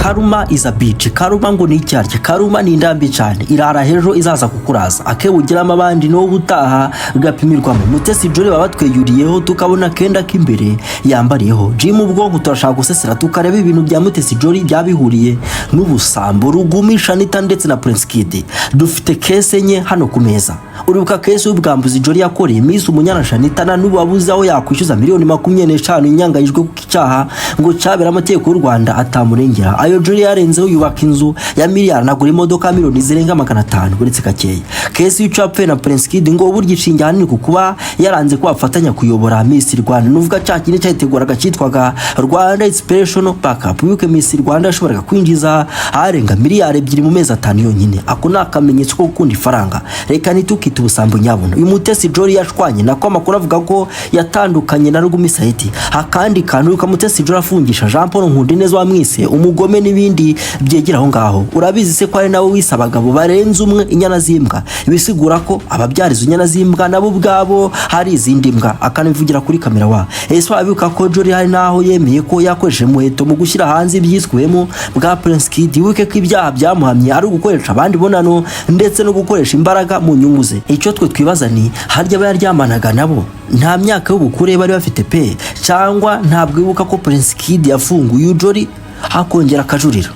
karuma is a bitch. Karuma ngo ni icyarya, karuma ni indambi cyane, irara hejo izaza kukuraza, akewugiramo abandi no gutaha gapimirwamo. Mutesi Jolly babatweyuriyeho tukabona kenda k'imbere yambariyeho Jim ubwonko turashaka gusesera tukareba ibintu bya Mutesi Jolly byabihuriye n'ubusambo rugumisha nita ndetse na Prince Kid. Dufite kese nye hano ku meza. Uribuka kese y'ubwambuzi Jolly yakoreye Miss Rwanda na n'ubu abuze aho yakwishyuza miliyoni 25 inyangayijwe ku cyaha ngo cyabera amategeko y'u Rwanda atamurengera. Ayo Jolly yarenzeho yubaka inzu ya miliyari nagura imodoka miliyoni zirenga 500 uretse kakeye. Kese y'ucapfe na Prince Kid ngo burya ishinga hanini kukuba yaranze ko afatanya kuyobora Miss Rwanda. Nuvuga cya kindi cyayiteguraga cyitwaga Rwanda Inspirational Backup. Yuke Miss Rwanda yashoboraga kwinjiza arenga miliyari 2 mu mezi 5 yonyine. Ako nakamenyetso ko gukunda ifaranga. Reka nitukite ubusambo nyabuno. Uyu Mutesi Jolly yashwanye nako amakuru avuga ko yatandukanye na Lugumi Said. Akandi kantu yuka Mutesi Jolly afungisha Jean Paul Nkundineza wamwise umugome n'ibindi byegera aho ngaho. Urabizi se ko ari nawe wisabagabo barenze umwe inyana zimbwa. Ibisigura ko ababyariza inyana zimbwa nabo bwabo hari izindi mbwa. Akanivugira kuri kamera wa. Ese wabibuka ko Jolly hari naho yemeye ko yakoresheje muheto mu gushyira hanze ibyiswemo bwa Prince Kid. Wibuke ko ibyaha byamuhamye ari ugukoresha abandi bonano ndetse no gukoresha imbaraga mu nyungu ze. Icyo twe twibaza ni harya bayaryamanaga nabo nta myaka y'ubukure bari bafite pe cyangwa ntabwo wibuka ko Prince Kid yafunguye Jolly hakongera akajurira.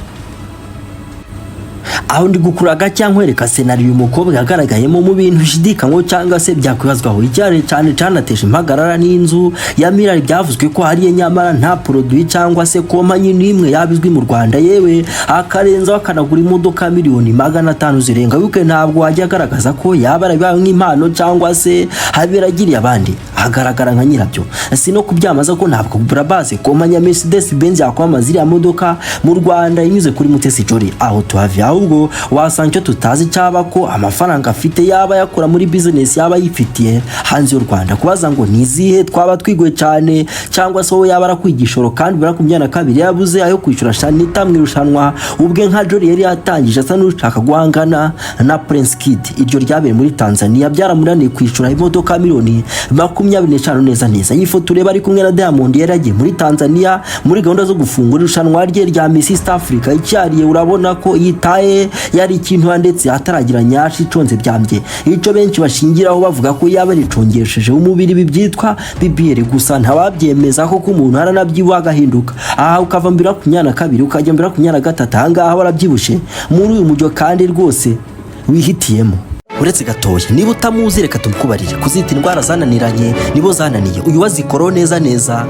Aho ndi gukuraga cyangwa reka scenario uyu mukobwa yagaragayemo mu bintu shidikanywa cyangwa se byakwibazwaho icyare cyane cyanateje impagarara n'inzu ya miliyari byavuzwe ko hari nyamara nta produit cyangwa se kompanyi n'imwe yabizwi mu Rwanda yewe akarenza akanagura imodoka miliyoni 500 zirenga. Yuke ntabwo wajya agaragaza ko yabara nk'impano cyangwa se habiragiriye abandi agaragara nka nyirabyo. Sino kubyamaza ko ntabwo kugura base kompanyi ya Mercedes Benz yakwamaza iriya modoka mu Rwanda inyuze kuri Mutesi Jolly. Aho tuhavi ahubwo wasanga icyo tutazi cyaba ko amafaranga afite yaba yakora muri business yaba yifitiye hanze y'u Rwanda. Kubaza ngo nizihe twaba twigwe cyane cyangwa se wowe yaba arakwigishoro kandi barakumyana kabiri yabuze ayo kwishyura Shanita mwirushanwa ubwe nka Jolly yari yatangije asa n'ushaka guhangana na Prince Kid. Iryo ryabere muri Tanzania byaramuraniye kwishyura imodoka miliyoni 25 neza neza. Iyi foto ureba ari kumwe na Diamond yari agiye muri Tanzania muri gahunda zo gufungura irushanwa rye rya Miss East Africa icyariye. Urabona ko yitaye yari ikintu ndetse ataragira nyashi iconze byambye. Ico benshi bashingiraho bavuga ko yaba ricongesheje umubiri bibyitwa BBL gusa ntababyemeza ko umuntu aranabyibuha agahinduka. Aha ukava mbira kunyana kabiri ukajya mbira kunyana gatatu ahangaha warabyibushe muri uyu mujyo kandi rwose wihitiyemo. Uretse gatoya niba utamuzi reka tumukubarire kuzita indwara zananiranye nibo zananiye uyu wazikoro neza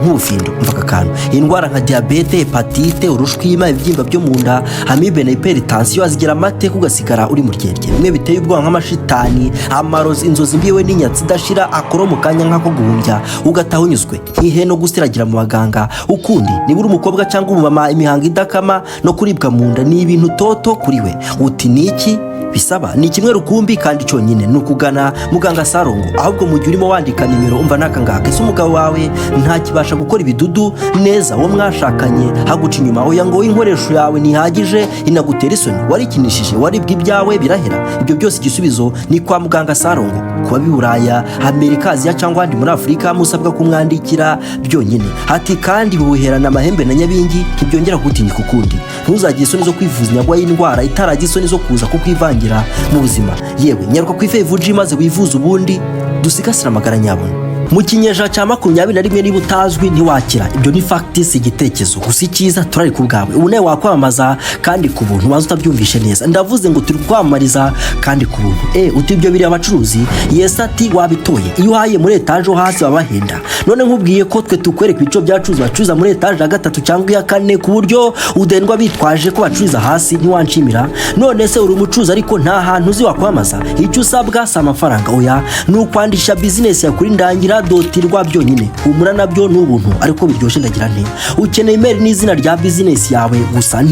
nk'ubufindo. Mvuga kantu indwara nka diabete, hepatite, urushwima, ibyimba byo munda, amibe na hypertension azigira amate kugasigara uri mu ryerye. Bimwe biteye ubwoba nk'amashitani, amarozi, inzozi mbiwe n'inyatsi dashira akoro mu kanya nk'ako guhumbya ugataho unyuzwe nk'ihe no gusiragira mu baganga. Ukundi niba uri umukobwa cyangwa umumama imihango idakama no kuribwa mu nda ni ibintu toto kuri we. Uti niki bisaba ni kimwe rukumbi kandi cyonyine nukugana muganga Sarongo. Ahubwo mu gihe urimo wandika nimero umva nakangaka ese umugabo wawe nta kibasha gukora ibidudu neza wo mwashakanye haguca inyuma oya ngo inkoresho yawe nihagije inagutera isoni warikinishije waribwa ibyawe birahera. Ibyo byose igisubizo ni kwa muganga Sarongo. Kuba biburaya Amerika Aziya cyangwa andi muri Afrika musabwa kumwandikira byonyine. Hati kandi buherana amahembe na nyabingi kibyongera gutinya kukundi. Ntuzagire isoni zo kwivuza nyagwa y'indwara itaragiye isoni zo kuza kukwivangira mu buzima. Yewe nyaruka kwifevuji maze wivuza ubundi dusigasira amagara nyabona. Mu kinyeja cya 21 niba utazwi ntiwakira. Ibyo ni facts igitekerezo gusa icyiza turari kubgawe. Ubu nawe wakwamamaza kandi ku buntu wazo utabyumvishe neza. Ndavuze ngo turi kwamamariza kandi ku buntu. Uti ibyo biri abacuruzi yes ati wabitoye. Iyo haye muri etage hasi babahenda. None nkubwiye ko twe tukwereka ibico byacuruza bacuruza muri etage ya 3 cyangwa ya 4 ku buryo udendwa bitwaje ko bacuruza hasi ntiwanshimira. None se uri umucuruzi ariko nta hantu uzi wakwamaza. Icyo usabwa sa amafaranga oya nukwandisha business ya kuri ndangira dotirwa byonyine. Umura nabyo n'ubuntu ariko biryoshye ndagira nte. Ukeneye email n'izina rya business yawe gusa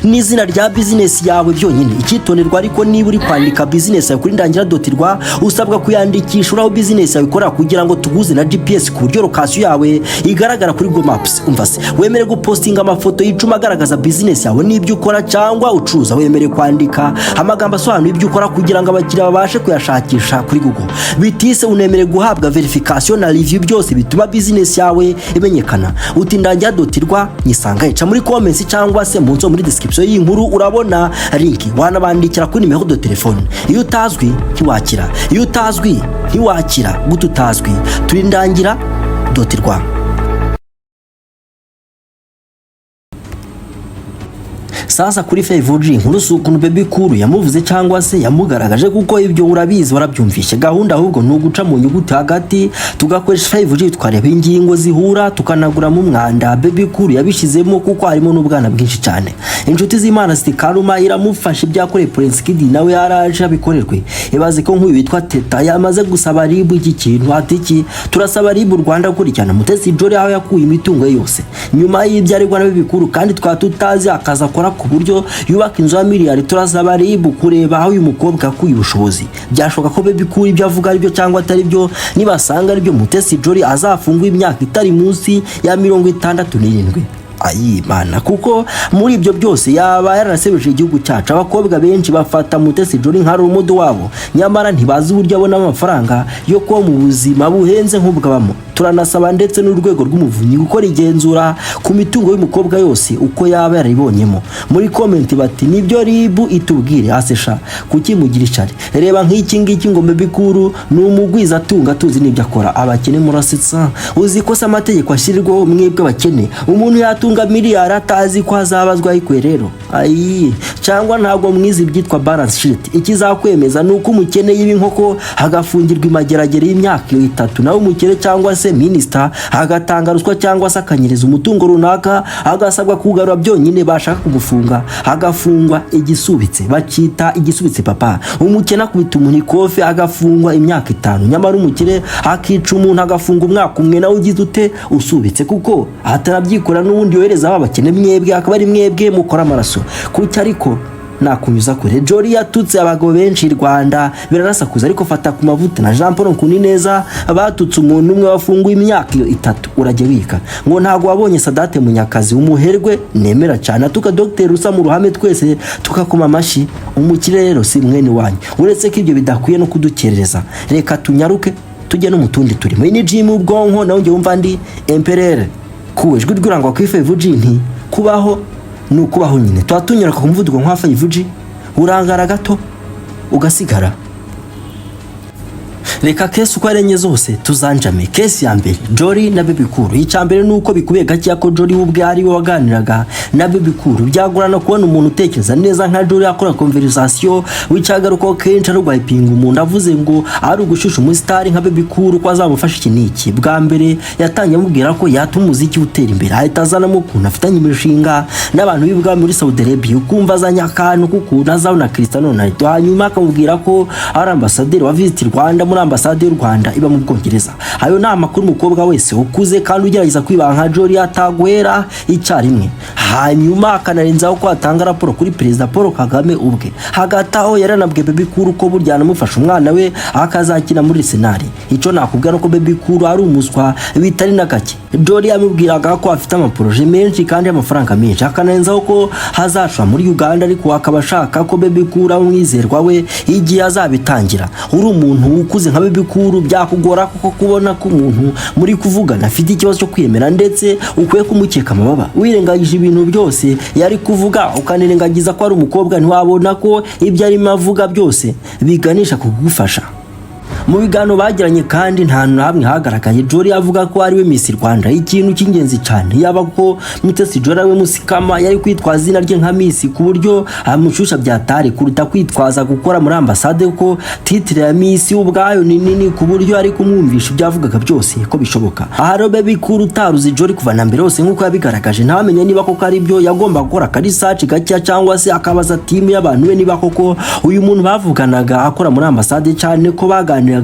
n'izina rya business yawe byonyine. Ikitonirwa ariko niba uri kwandika business yawe kuri ndangira dotirwa usabwa kuyandikisha uraho business yawe ikora kugira ngo tuguze na GPS ku buryo location yawe igaragara kuri Google Maps. Umva se wemere gupostinga amafoto y'icuma agaragaza business yawe n'ibyo ukora cyangwa ucuruza. Wemere kwandika amagambo asobanura ibyo ukora kugira ngo abakiriya babashe kuyashakisha kuri Google. Bitise unemere guhabwa verification reaction na review byose bituma business yawe imenyekana. Uti ndangira dotirwa nyisanga ica muri comments cyangwa se munsi muri description y'inkuru urabona link wanabandikira kuri nimero de telefone. Iyo utazwi ntiwakira, iyo utazwi ntiwakira, gututazwi turi ndangira dotirwa. Sasa kuri 5G inkuru sukuntu baby cool yamuvuze cyangwa se yamugaragaje kuko ibyo urabizi warabyumvishe. Gahunda ahubwo no guca mu nyuguti hagati tugakoresha 5G twareba ingingo zihura tukanagura mu mwanda. Baby cool yabishizemo kuko harimo n'ubwana bwinshi cyane. Inshuti z'Imana Stikaruma iramufasha ibyakoreye Prince Kid nawe yaraje abikorerwe. Ibaze ko nk'uyu witwa Teta yamaze gusaba ribu iki kintu atiki turasaba ribu Rwanda gukurikirana Mutesi Jolly aho yakuye imitungo yose nyuma y'ibyarirwa na baby cool kandi twatutazi akaza kora ku buryo yubaka inzu ya miliyari. Turasaba ribu kureba aho uyu mukobwa akuye ubushobozi. Byashoboka ko baby cool ibyo avuga ari byo cyangwa atari byo. Nibasanga ari byo Mutesi Jolly azafungwa imyaka itari munsi ya 67. Ayimana kuko muri ibyo byose yaba yaranasebeje igihugu cyacu. Abakobwa benshi bafata Mutesi Jolly nka rumodo wabo nyamara ntibazi uburyo abona amafaranga yo kuba mu buzima buhenze nk'ubwabamo. Turanasaba ndetse n'urwego rw'umuvunyi gukora igenzura ku mitungo y'umukobwa yose uko yaba yaribonyemo. Muri comment bati nibyo ribu itubwire asesha kuki mugira icari. Reba nk'iki ngiki ngo baby cool ni umugwiza atunga tuzi nibyo akora. Abakene murasetsa uzi ko amategeko ashirirwaho mwebwe abakene. Umuntu yatunga miliyari atazi ko azabazwa ikwe rero ayi cyangwa ntabwo mwizi byitwa balance sheet. Ikizakwemeza nuko umukene y'inkoko hagafungirwa imageragere y'imyaka 3 nawe umukene cyangwa se minister agatanga ruswa cyangwa se akanyereza umutungo runaka agasabwa kugarura byonyine bashaka kugufunga agafungwa igisubitse bacita igisubitse papa. Umukene kubita umuntu ikofe agafungwa imyaka 5 nyamara umukire akica umuntu agafunga umwaka umwe nawe ugize ute usubitse kuko atarabyikora n'ubundi yohereza abakene mwebwe akaba ari mwebwe mukora amaraso kuki. Ariko nakunyuza kure Jolly yatutse abagabo benshi Rwanda biranasakuza ariko fata ku mavuta na Jean Paul Nkunineza batutse umuntu umwe wafunguye imyaka 3 urajye wika ngo ntago wabonye Sadate Munyakazi umuherwe nemera cyane atuka Dr Rusa mu ruhame twese tukakoma amashi. Umukire rero si mwene wanyu uretse ko ibyo bidakwiye no kudukerereza. Reka tunyaruke tujye no mutundi turimo ini gym ubwonko nawe nge wumva ndi empereur kuwejwe rwirangwa ku 5G nti kubaho nukubaho nyine twatunyura ku muvuduko nka 5G urangara gato ugasigara. Reka kesi uko arenye zose tuzanjame. Kesi ya mbere Jolly na baby cool. Icambere nuko bikubiye gake ko Jolly ubwe ari we waganiraga na baby cool. Byagurana kubona umuntu utekereza neza nka Jolly akora conversation wicagaruko kenshi ari gwayipinga umuntu avuze ngo ari ugushusha umustar nka baby cool ko azamufasha iki niki. Bwa mbere yatangiye amubwira ko yatuma umuziki utera imbere ahita azana mu kuntu afitanye imishinga n'abantu b'ibwa muri Saudi Arabia ukumva azanya akantu kuko nazabona Cristiano Ronaldo. Hanyuma akamubwira ko ari ambassadeur wa Visit Rwanda muri ambasade y'u Rwanda iba mu Bwongereza. Ayo na makuru umukobwa wese ukuze kandi ugerageza kwiba nka Jolly atagwera icyarimwe. Hanyuma akanarenzaho ko atanga raporo kuri Perezida Paul Kagame ubwe. Hagataho yaranabwe baby cool ko burya anamufasha umwana we akazakina muri Arsenal. Ico nakubwira ko baby cool ari umuswa bitari na gake. Jolly yamubwiraga ko afite amaproje menshi kandi amafaranga menshi akanenzaho ko hazashwa muri Uganda ariko akabashaka ko baby cool amwizerwa we igihe azabitangira. Uri umuntu ukuze nka baby cool byakugora kuko kubona ko umuntu muri kuvugana afite ikibazo cyo kwiyemera ndetse ukwiye kumukeka amababa wirengagije ibintu byose yari kuvuga ukanirengagiza ko ari umukobwa ntiwabona ko ibyo ari mavuga byose biganisha kugufasha. Mu bigano bagiranye kandi nta hamwe hagaragaye Jolly avuga ko ari we Miss Rwanda. Ikintu cy'ingenzi cyane yaba ko Mutesi Jolly we musikama yari kwitwaza izina rye nka Miss ku buryo amushusha byatari kuruta kwitwaza gukora muri ambasade ko titre ya Miss ubwayo ni nini ku buryo ari kumwumvisha ibyavugaga byose ko bishoboka. Aha rero baby cool utaruzi Jolly kuva na mbere hose nkuko yabigaragaje ntamenye niba koko ari byo yagomba gukora kari research gake cyangwa se akabaza team y'abantu we niba koko uyu muntu bavuganaga akora muri ambasade cyane ko baganira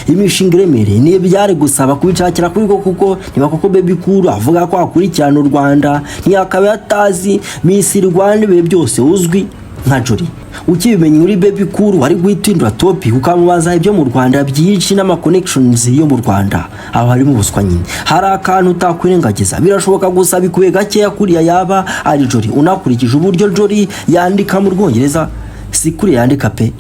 imishinga iremereye ni byari gusaba kubicakira kuri kuko niba koko baby cool avuga ko akurikirana u Rwanda ntiyakaba yatazi Miss Rwanda bibe byose uzwi nka Jolly. Ukibimenye muri baby cool wari guhitindura topic ukamubaza ibyo mu Rwanda byinshi n'ama connections yo mu Rwanda aho hari mu buswa nyine hari akantu utakwirengagiza. Birashoboka gusa bikuye gake kuriya yaba ari Jolly unakurikije uburyo Jolly yandika mu Rwongereza si kuri yandika pe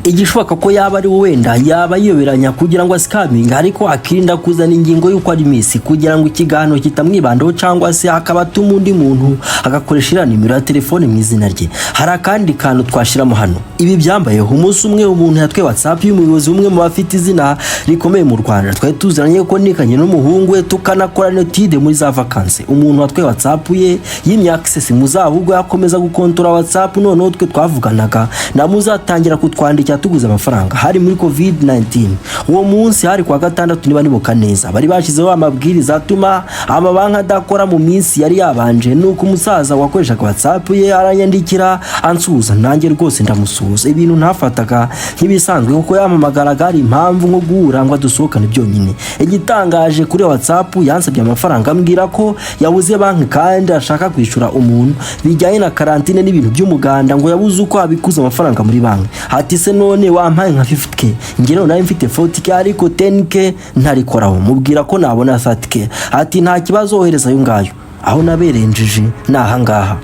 igishoboka ko yaba ari wenda yaba yiyoberanya kugira ngo asikaminga, ariko akirinda kuzana ingingo y'uko ari Miss kugira ngo ikiganiro kitamwibandaho cyangwa se akabatuma undi muntu agakoresha nimero ya telefone mu izina rye. Hari akandi kantu twashiramo hano. Ibi byambayeho umunsi umwe umuntu yatwe WhatsApp y'umuyobozi umwe mu bafite izina rikomeye mu Rwanda. Twari tuziranye ko nikanye n'umuhungu we tukanakora notide muri za vacances. Umuntu watwe WhatsApp ye yimya access muzahubwo yakomeza gukontora WhatsApp, noneho twe twavuganaga na muzatangira kutwandikira tuguze amafaranga. Hari muri COVID-19 uwo munsi hari kwa gatandatu niba nibuka neza, bari bashizeho amabwiriza atuma amabanki adakora mu minsi yari yabanje. Nuko umusaza wakoreshaga WhatsApp ye aranyandikira ansuhuza, nanjye rwose ndamusuhuza. Ibintu ntafataga nk'ibisanzwe kuko yamamagaraga ari impamvu nko guhura ngo dusohokane byonyine. Igitangaje kuri WhatsApp yansabye amafaranga ambwira ko yabuze banki kandi ashaka kwishura umuntu bijyanye na karantine n'ibintu by'umuganda, ngo yabuze uko abikuza amafaranga muri banki. Ati se none wampaye nka 50k, ngero nawe mfite 40k ariko 10k ntarikoraho. Mubwira ko nabona 30k. Ati nta kibazo ohereza ayo ngayo. Aho naberenjeje nahangaha.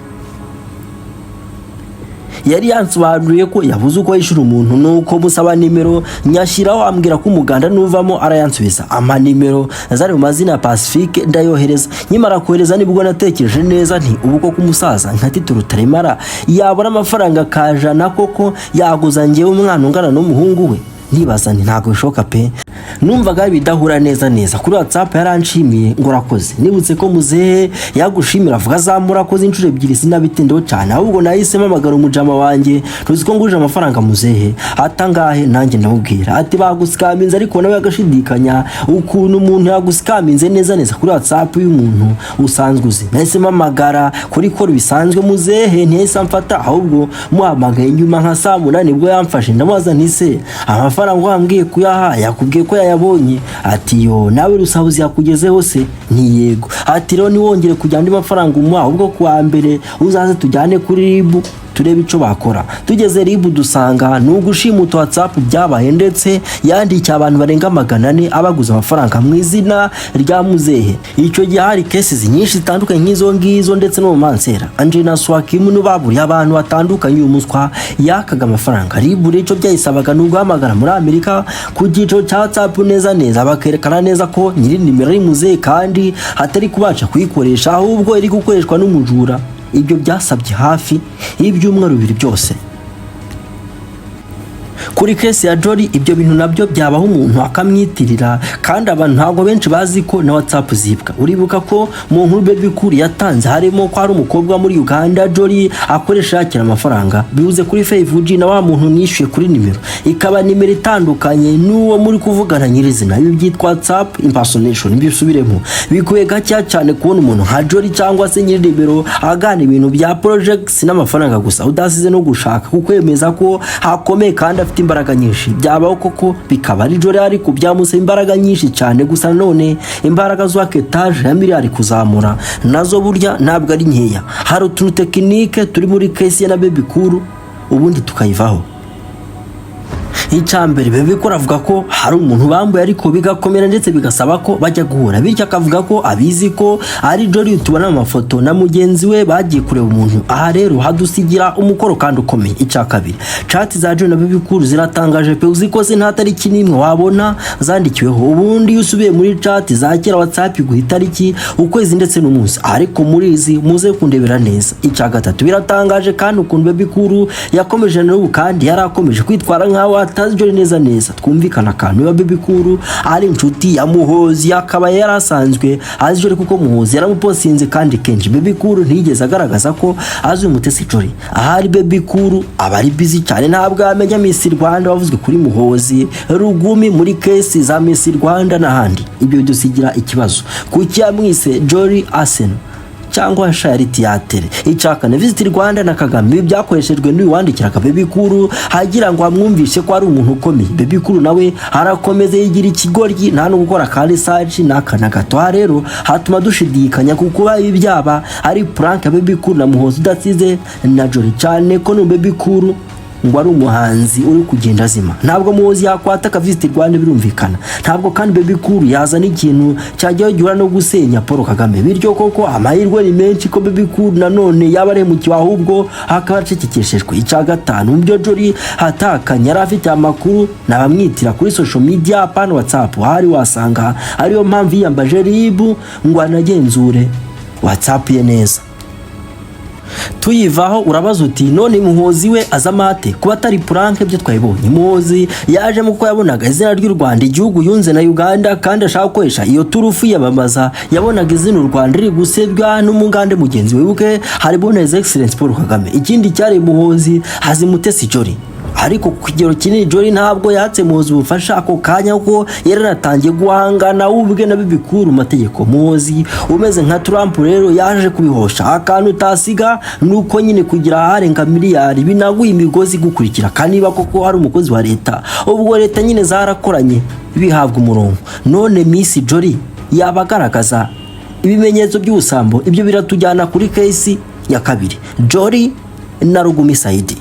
Yari yansobanuriye ko yabuze uko yishura umuntu, nuko musaba nimero nyashiraho ambwira ko umuganda nuvamo arayansubiza. Ama nimero zari mu mazina Pacifique ndayohereza. Nyimara kohereza nibwo natekereje neza nti ubu ko kumusaza nkati turutaremara yabona amafaranga kajana koko yaguza ngewe umwana ungana n'umuhungu we. Nibaza nti ntago bishoka pe. Numvaga bidahura neza. Kuri WhatsApp yaranshimiye ngo rakoze. Nibutse ko muzehe yagushimira avuga zamurakoze inshuro ebyiri sinabitindeho cyane, ahubwo nahisemo amagara umujama wanjye tuzi ko nguje amafaranga muzehe atangahe. Nanjye ndamubwira ati bagusikaminze, ariko nawe agashidikanya ukuntu umuntu yagusikaminze neza kuri WhatsApp y'umuntu usanzwe uzi. Nahisemo amagara kuri bisanzwe muzehe ntihise amfata, ahubwo muhamagaye nyuma nka saa 8 nibwo yamfashe. Ndamubaza nti se amafaranga wambwiye kuyaha yakubwiye ko yayabonye? Ati yo nawe rusahuzi yakugezeho se? Ni yego. Ati rero niwongere kujya andi mafaranga umwa, ahubwo kuwa mbere uzaze tujyane kuri RIB turebe ico bakora. Tugeze RIB dusanga n'ugushimuta WhatsApp byabaye, ndetse yandikiye abantu barenga 400 abaguza amafaranga mu izina rya muzehe. Ico gihe hari cases nyinshi zitandukanye nk'izo ngizo, ndetse no mu mansera Angela Swakimu n'ubaburi abantu batandukanye umuswa yakaga amafaranga. RIB rico byayisabaga n'uguhamagara muri Amerika ku gico cya WhatsApp neza bakerekana neza ko nyiri nimero ari muzehe kandi hatari kubaca kuyikoresha, ahubwo iri gukoreshwa n'umujura. Ibyo byasabye hafi ibyumweru 2 byose. Kuri case ya Jolly ibyo bintu nabyo byabaho umuntu akamwitirira, kandi abantu ntago benshi bazi ko na WhatsApp zibwa. Uribuka ko mu nkuru baby kuri yatanze harimo ko ari umukobwa muri Uganda Jolly akoresha yakira amafaranga bivuze kuri Facebook na wa muntu nishyuye kuri nimero ikaba nimero itandukanye n'uwo muri kuvugana nyirizina. Ibi byitwa WhatsApp impersonation. Bisubiremo bikuye gacya cyane kubona umuntu nka Jolly cyangwa se nyiri nimero agana ibintu bya projects n'amafaranga gusa udasize no gushaka kukwemeza ko hakomeye kandi afite imbaraga nyinshi. Byabaho koko bikaba ari Jolly, ariko byamusa imbaraga nyinshi cyane. Gusa none imbaraga z'ake tage ya miliyari kuzamura nazo burya ntabwo ari nkeya. Hari utuntu tekinike turi muri case ya na baby kuru ubundi tukayivaho. Icyambere bebe ko ravuga ko hari umuntu bambuye ariko bigakomera ndetse bigasaba ko bajya guhura, bityo akavuga ko abizi ko ari Jolly tubona mu mafoto na mugenzi we bagiye kureba umuntu. Aha rero hadusigira umukoro kandi ukomeye. Icyakabiri chat za Jolly na baby kuru ziratangaje pe, uziko se nta tariki nimwe wabona zandikiweho. Ubundi usubiye muri chat za kera WhatsApp guhita tariki ukwezi ndetse n'umunsi, ariko muri izi muze kundebera neza. Icyagatatu biratangaje kandi ukuntu baby kuru yakomeje n'ubu kandi yarakomeje kwitwara nkaho atazi Jolly neza. Twumvikana kantu ya baby kuru ari inshuti ya Muhozi, akaba yarasanzwe azi Jolly kuko Muhozi yaramuposinze kandi kenshi baby kuru ntigeze agaragaza ko azi Mutesi Jolly. Ahari baby kuru abari busy cyane ntabwo amenya Miss Rwanda wavuzwe kuri Muhozi Rugumi muri case za Miss Rwanda n'ahandi. Ibyo dusigira ikibazo kuki yamwise Jolly Arsenal cyangwa shari theatre. Icyakane Visit Rwanda na Kagame byakoreshejwe n'uwandikiraga baby kuru hagira ngo amwumvishe ko ari umuntu ukomeye. Baby kuru nawe harakomeze yigira ikigoryi nta no gukora ka research n'akana gato. Rero hatuma dushidikanya kuko ibi byaba ari prank baby kuru na Muhozi udasize na Jolly cyane ko no baby kuru ngo ari umuhanzi uri kugenda azima. Ntabwo Muhozi yakwataka Visit Rwanda birumvikana, ntabwo kandi Baby Cool yazana ikintu cyajyaho gihura no gusenya Paul Kagame. Bityo koko amahirwe ni menshi ko Baby Cool nanone yaba aremukiwe, ahubwo hakaba acecekeshejwe. Icya gatanu, mu byo Jolly hatakanye yari afite amakuru n'abamwitira kuri social media pan WhatsApp, hari wasanga ariyo mpamvu yiyambaje RIB ngo anagenzure WhatsApp ye neza. Tuyivaho urabaza uti none Muhozi we azamate kuba atari prank byo twayibonye. Muhozi yaje muko yabonaga izina ry'u Rwanda igihugu yunze na Uganda kandi ashaka kwesha iyo turufu yabamaza, yabonaga izina u Rwanda riri gusebwa n'umugande mugenzi we buke harimo His Excellence Paul Kagame. Ikindi cyari Muhozi hazi Mutesi Jolly, ariko ku kigero kinini Jolly ntabwo yatse Muhozi ubufasha ako kanya ko yaranatangiye guhangana ubwe na Baby Cool mu mategeko. Muhozi umeze nka Trump rero yaje kubihosha. Akantu utasiga nuko nyine kugira harenga miliyari binaguye imigozi gukurikira, kandi niba koko hari umukozi wa leta ubwo leta nyine zarakoranye bihabwa umurongo. None Miss Jolly yabagaragaza ibimenyetso by'ubusambo, ibyo biratujyana kuri case ya kabiri, Jolly na Lugumi Said.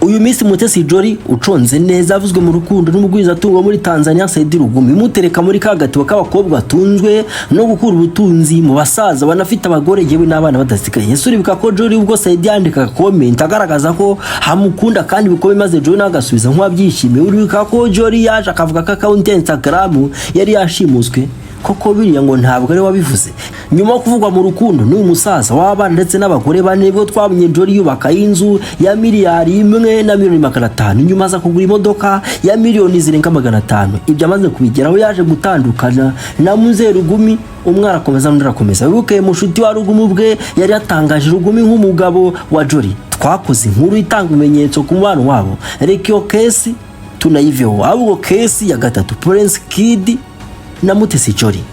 Uyu Miss Mutesi Jolly uconze neza avuzwe mu rukundo n'umugwizatungo muri Tanzania Said Lugumi, mutereka muri kagatiba k'abakobwa batunzwe no gukura ubutunzi mu basaza banafite abagore yewe n'abana badasigaye. Yesuribika ko Jolly ubwo Said yandika comment agaragaza ko hamukunda kandi bikomeye, maze Jolly nagasubiza nk'abyishimiye. Uribika ko Jolly yaje akavuga ko account ya Instagram yari yashimuswe. Koko biriya ngo ntabwo ari wabivuze. Nyuma kuvugwa mu rukundo n'uyu musaza w'abana ndetse n'abagore bane bwo twabonye Jolly yubaka inzu ya miliyari 1 na miliyoni 500, nyuma za kugura imodoka ya miliyoni zirenga 500. Ibyo amaze kubigeraho yaje gutandukana na Muze Lugumi, umwe arakomeza n'undi arakomeza. Wibuke mushuti wa Lugumi ubwe yari yatangaje Lugumi nk'umugabo wa Jolly. Twakoze inkuru itanga ibimenyetso ku mubano wabo, reka iyo kesi tunayiveho. Ahubwo kesi ya gatatu, Prince Kid na Mutesi Jolly.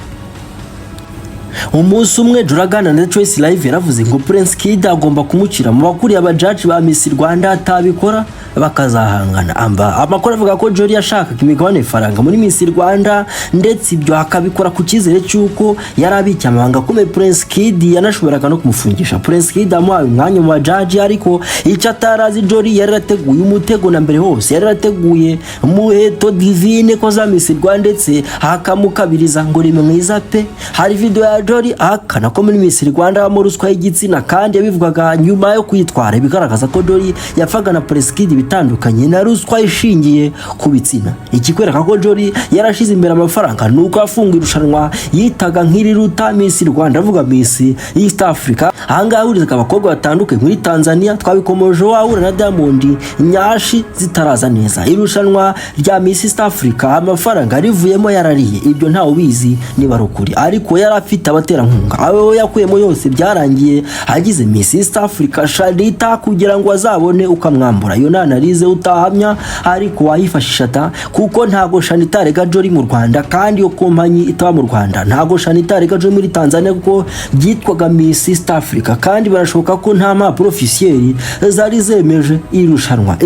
Umunsi umwe Juragana na Choice Live yaravuze ngo Prince Kid agomba kumucira mu bakuri abajaji ba Miss Rwanda atabikora bakazahangana. Amakuru avuga ko Jolly yashaka imigabane faranga muri Miss Rwanda, ndetse ibyo akabikora ku kizere cyuko yarabiki amabanga kome Prince Kid yanashoboraga no kumufungisha. Prince Kid amuhaye umwanya mu bajaji, ariko icyo atarazi Jolly yarateguye umutego na mbere hose, yarateguye muheto divine ko za Miss Rwanda, ndetse hakamukabiriza ngo rimwiza pe. Hari video ya Jolly akana ko muri Miss Rwanda mu ruswa y'igitsina, kandi yabivugaga nyuma yo kwitwara, bigaragaza ko Jolly yafaga na Prince Kid bitandukanye na ruswa ishingiye ku bitsina. Ikikwereka ko Jolly yarashize imbere amafaranga nuko afunga irushanwa yitaga nk'iri ruta Miss Rwanda, avuga Miss East Africa. Ahangaha hurizaga abakobwa batandukanye muri Tanzania, twabikomoje wahura na Diamond nyashi zitaraza neza. Irushanwa rya Miss East Africa amafaranga rivuyemo yarariye, ibyo ntawe ubizi niba rukuri, ariko yarafite abaterankunga abo yakuyemo yose byarangiye hagize Miss East Africa Sharita kugira ngo azabone ukamwambura. Yo nanarize utahamya, ariko wayifashisha ta kuko ntago Shanita rega Jolly mu Rwanda, kandi yo kompanyi itaba mu Rwanda. Ntago Shanita rega Jolly muri Tanzania kuko byitwaga Miss East Africa, kandi barashoka ko nta mpapuro officiel zari zemeje irushanwa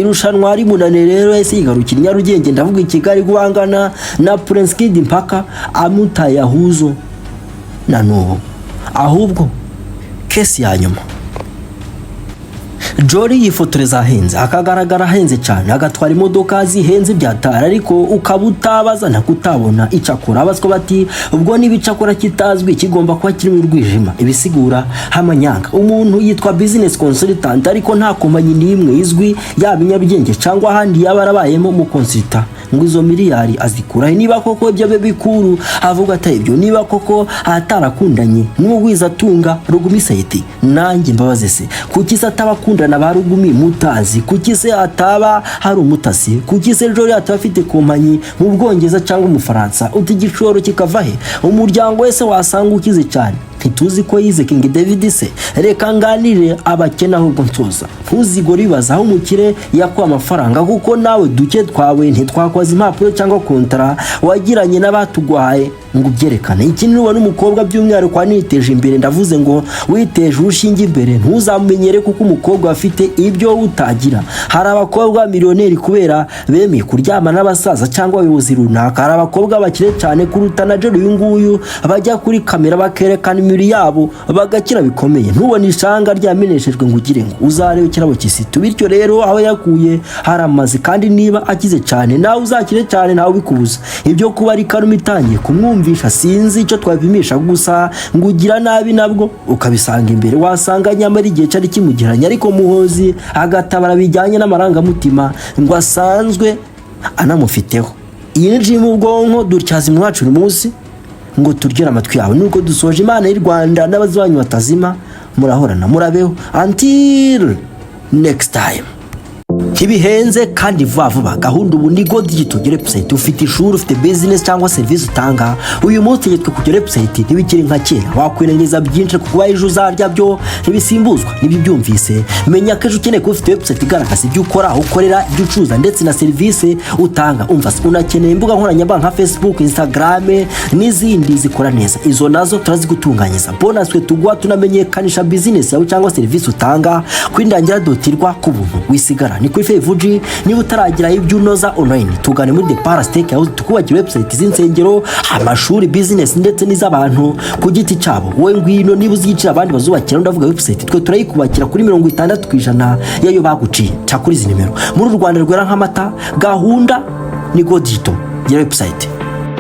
ari munane. Rero ese yigarukira Nyarugenge, ndavuga i Kigali guhangana na Prince Kid mpaka amutaye ahuzo na nubu. Ahubwo kesi ya nyuma, Jolly yifotoreza ahenze, akagaragara ahenze cyane, agatwara imodoka zihenze byatara, ariko ukabutabaza ntakutabona icakora. Abazwa bati ubwo n'ibicakora kitazwi kigomba kuba kiri mu rwijima, ibisigura hamanyanga. Umuntu yitwa business consultant, ariko nta kompanyi n'imwe izwi yaba Nyarugenge cyangwa ahandi yaba arabayemo mu consultant ngo izo miliyari azikura. Niba koko ibyo Baby Cool avuga ati ibyo, niba koko atarakundanye n'umugwizatunga Lugumi Said, nanjye mbabaze se kuki se atabakundana ba Lugumi mutazi? Kuki se ataba hari umutasi? Kuki se Jolly atafite kompanyi mu Bwongereza cyangwa mu Faransa? Utigishoro kikava he? Umuryango wese wasanga ukize cyane, ntituzi ko yize King David se. Reka nganire abakena ahubwo nsoza, ntuzigore bibaza aho umukire yakwa amafaranga, kuko nawe duke twawe ntitwakwaza impapuro cyangwa kontara wagiranye n'abatugwaye ngo byerekane. Ikindi n'ubona umukobwa by'umwihariko waniteje imbere, ndavuze ngo witeje urushinge imbere, ntuzamenyere kuko umukobwa afite ibyo utagira. Hari abakobwa miliyoneri kubera bemeye kuryama n'abasaza cyangwa abayobozi runaka, hari abakobwa bakire cyane kuruta na Jolly uyu nguyu bajya kuri kamera bakerekana imibiri yabo bagakira bikomeye. Ntubone ishanga ryameneshejwe ngo ugire ngo uzarebe kirabo kisitu. Bityo rero aho yakuye haramaze, kandi niba akize cyane nawe uzakire cyane, nawe bikubuza. Ibyo kuba ari Karuma itangiye kumwumvisha sinzi icyo twabimisha, gusa ngo ugira nabi nabwo ukabisanga imbere, wasanga nyamara igihe cyari kimugiranye, ariko Muhozi agatabara bijyanye n'amarangamutima ngo asanzwe anamufiteho. Iyi ni mu bwonko dutyaza imwacu umunsi ngo turgera amatwi yawe. Nuko dusoje. Imana y'u Rwanda n'abazibanyu batazima murahorana murabeho until next time. Kibihenze kandi vuba gahunda ubu ni Digital website. Ufite ishuri, ufite business cyangwa service utanga, uyu munsi yitwe kugera website ntibikiri nka kera. Wakwirengereza byinshi kuba ejo uzarya byo ntibisimbuzwa n'ibyo byumvise. Menya ko ejo ukeneye kuba ufite website igaragaza ibyo ukora, ukorera, ibyo ucuruza ndetse na service utanga. Umva, unakeneye imbuga nkoranyambaga nka Facebook, Instagram n'izindi zikora neza, izo nazo turazigutunganyiriza. Bonus twe tugwa tunamenyekanisha business yawe cyangwa service utanga kwindangira dotirwa ku buntu wisigara. Ni kuri Vuji. Niba utaragira ibyo unoza online, tugane muri The Parastake House tukubakira website z'insengero, amashuri, business ndetse n'iz'abantu ku giti cyabo. Wowe ngwino, niba uzicira abandi bazubakira, ndavuga website twe turayikubakira kuri 60% yayo baguciye. Cya kuri izi nimero muri Rwanda rwera nk'amata. Gahunda ni Digital website.